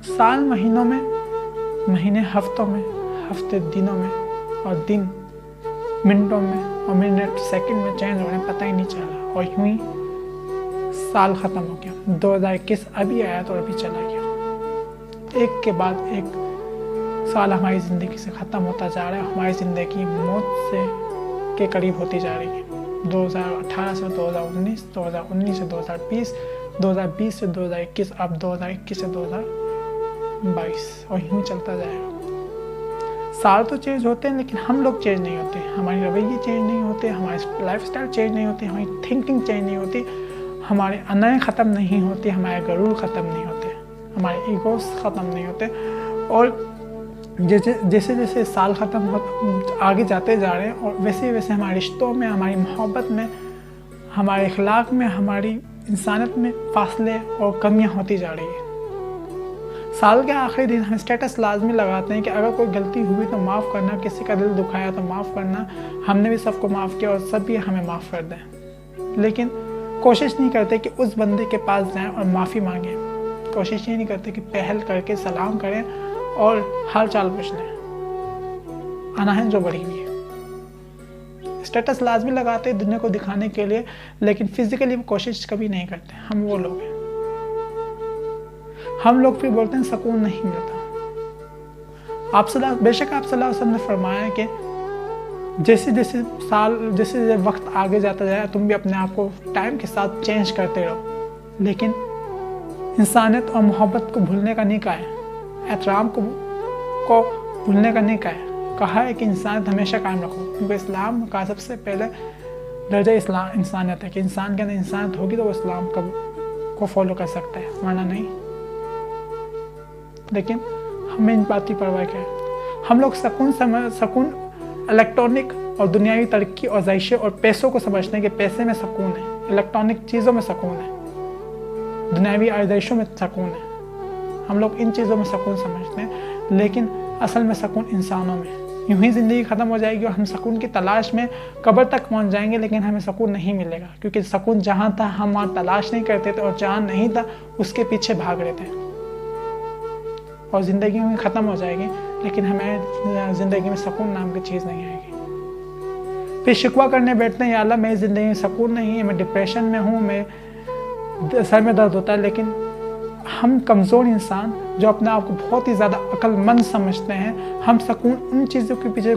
سال مہینوں میں، مہینے ہفتوں میں، ہفتے دنوں میں، اور دن منٹوں میں، اور منٹ سیکنڈ میں چینج ہو رہے ہیں، پتہ ہی نہیں چلا، اور یوں ہی سال ختم ہو گیا۔ 2021 ابھی آیا تو ابھی چلا گیا۔ ایک کے بعد ایک سال ہماری زندگی سے ختم ہوتا جا رہا ہے، ہماری زندگی موت سے کے قریب ہوتی جا رہی ہے۔ 2018 سے 2019، 2019 سے 2020، 2020 سے 2021، اب 2021 سے 2022، اور یوں چلتا جائے گا۔ سال تو چینج ہوتے ہیں لیکن ہم لوگ چینج نہیں ہوتے، ہماری رویے چینج نہیں ہوتے، ہماری لائف سٹائل چینج نہیں ہوتی، ہماری تھنکنگ چینج نہیں ہوتی، ہمارے انائیں ختم نہیں ہوتی، ہمارے غرور ختم نہیں ہوتے، ہمارے ایگوز ختم نہیں ہوتے، اور جیسے جیسے سال ختم آگے جاتے جا رہے ہیں، اور ویسے ویسے ہمارے رشتوں میں، ہماری محبت میں، ہمارے اخلاق میں، ہماری انسانیت میں فاصلے اور کمیاں ہوتی جا رہی ہیں۔ سال کے آخری دن ہم اسٹیٹس لازمی لگاتے ہیں کہ اگر کوئی غلطی ہوئی تو معاف کرنا، کسی کا دل دکھایا تو معاف کرنا، ہم نے بھی سب کو معاف کیا اور سب بھی ہمیں معاف کر دیں، لیکن کوشش نہیں کرتے کہ اس بندے کے پاس جائیں اور معافی مانگیں، کوشش یہ نہیں کرتے کہ پہل کر کے سلام کریں اور حال چال پوچھ لیں۔ اناہن جو بڑھی ہوئی ہے، اسٹیٹس لازمی لگاتے ہیں دنیا کو دکھانے کے لیے، لیکن فزیکلی وہ کوشش کبھی نہیں کرتے۔ ہم وہ لوگ ہیں، ہم لوگ پھر بولتے ہیں سکون نہیں ملتا۔ بے شک آپ صلی اللہ علیہ وسلم نے فرمایا کہ جیسے وقت آگے جاتا جائے تم بھی اپنے آپ کو ٹائم کے ساتھ چینج کرتے رہو، لیکن انسانیت اور محبت کو بھولنے کا نہیں کہا ہے، احترام کو بھولنے کا نہیں کہا ہے کہ انسانیت ہمیشہ قائم رکھو، کیونکہ اسلام کا سب سے پہلے درجہ انسانیت ہے کہ انسان کے اندر انسانیت ہوگی تو وہ اسلام کو فالو کر سکتا ہے، ورنہ نہیں۔ لیکن ہمیں ان بات کی پرواہ کیا ہے؟ ہم لوگ سکون الیکٹرانک اور دنیاوی ترقی اور عیشیں اور پیسوں کو سمجھتے ہیں کہ پیسے میں سکون ہے، الیکٹرانک چیزوں میں سکون ہے، دنیاوی عیشوں میں سکون ہے، ہم لوگ ان چیزوں میں سکون سمجھتے ہیں، لیکن اصل میں سکون انسانوں میں۔ یوں ہی زندگی ختم ہو جائے گی اور ہم سکون کی تلاش میں قبر تک پہنچ جائیں گے، لیکن ہمیں سکون نہیں ملے گا، کیونکہ سکون جہاں تھا ہم وہاں تلاش نہیں کرتے تھے، اور جہاں نہیں تھا اس کے پیچھے بھاگ رہے تھے، اور زندگی میں ختم ہو جائے گی، لیکن ہمیں زندگی میں سکون نام کی چیز نہیں آئے گی۔ پھر شکوہ کرنے بیٹھتے ہیں، یا اللہ میری زندگی میں سکون نہیں ہے، میں ڈپریشن میں ہوں، میں سر میں درد ہوتا ہے، لیکن ہم کمزور انسان جو اپنے آپ کو بہت ہی زیادہ عقل مند سمجھتے ہیں، ہم سکون ان چیزوں کے پیچھے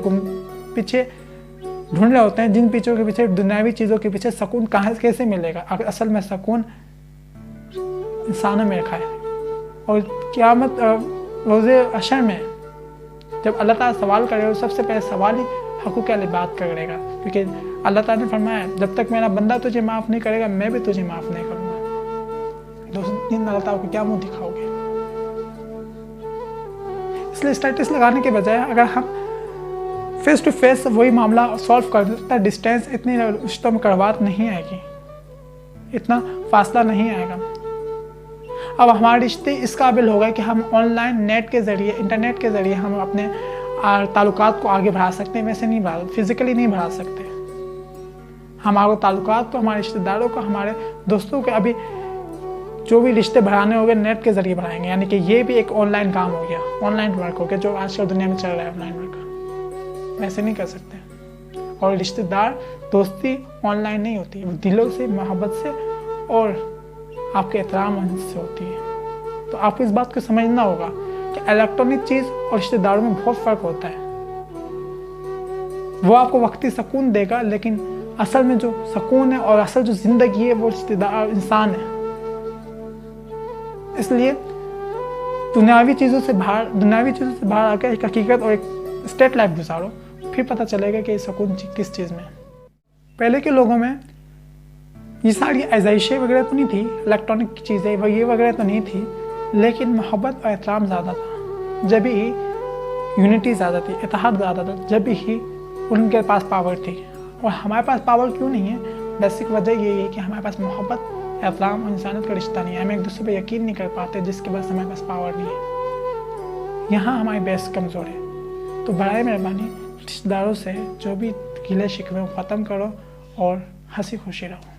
ڈھونڈ رہے ہوتے ہیں جن پیچھوں کے پیچھے، دنیاوی چیزوں کے پیچھے سکون کیسے ملے گا؟ اصل میں سکون انسانوں میں رکھا ہے، اور قیامت روز حشر میں جب اللہ تعالیٰ سوال کرے گا، سب سے پہلے سوال ہی حقوق العباد کرے گا، کیونکہ اللہ تعالیٰ نے فرمایا جب تک میرا بندہ تجھے معاف نہیں کرے گا میں بھی تجھے معاف نہیں کروں گا۔ دن اللہ تعالیٰ کو کیا منہ دکھاؤ گے؟ اس لیے اسٹیٹس لگانے کے بجائے اگر ہم فیس ٹو فیس وہی معاملہ سالو کر دیتا، ڈسٹینس اتنی رشتوں میں کڑواہٹ نہیں آئے گی، اتنا فاصلہ نہیں آئے گا۔ اب ہمارے رشتے اس قابل ہو گئے کہ ہم آن لائن نیٹ کے ذریعے، انٹرنیٹ کے ذریعے ہم اپنے تعلقات کو آگے بڑھا سکتے ہیں، ویسے نہیں فزیکلی نہیں بڑھا سکتے۔ ہمارے تعلقات کو، ہمارے رشتہ داروں کو، ہمارے دوستوں کو ابھی جو بھی رشتے بڑھانے ہو گئے نیٹ کے ذریعے بڑھائیں گے، یعنی کہ یہ بھی ایک آن لائن کام ہو گیا، آن لائن ورک ہو گیا، جو آج کل دنیا میں چل رہا ہے آن لائن ورک، ویسے نہیں کر سکتے۔ اور رشتہ دار دوستی آن لائن نہیں ہوتی، وہ دلوں سے، محبت سے اور آپ کے احترام سے ہوتی ہے۔ تو آپ کو اس بات کو سمجھنا ہوگا کہ الیکٹرانک چیز اور رشتہ داروں میں بہت فرق ہوتا ہے۔ وہ آپ کو وقتی سکون دے گا، لیکن اصل میں جو سکون ہے اور اصل جو زندگی ہے وہ رشتہ دار انسان ہے۔ اس لیے دنیاوی چیزوں سے باہر آ کے ایک حقیقت اور ایک اسٹیٹ لائف گزارو، پھر پتہ چلے گا کہ یہ سکون کس چیز میں ہے۔ پہلے کے لوگوں میں یہ ساری عیشیں وغیرہ تو نہیں تھی، الیکٹرانک چیزیں یہ وغیرہ تو نہیں تھی، لیکن محبت اور احترام زیادہ تھا، جب ہی یونٹی زیادہ تھی، اتحاد زیادہ تھا، جب ہی ان کے پاس پاور تھی۔ اور ہمارے پاس پاور کیوں نہیں ہے؟ بیسک وجہ یہی ہے کہ ہمارے پاس محبت، احترام اور انسانیت کا رشتہ نہیں ہے، ہم ایک دوسرے پہ یقین نہیں کر پاتے، جس کے بعد ہمارے پاس پاور نہیں ہے، یہاں ہماری بیس کمزور ہے۔ تو برائے مہربانی رشتہ داروں سے جو بھی گلے شکوے ختم کرو اور ہنسی خوشی رہو۔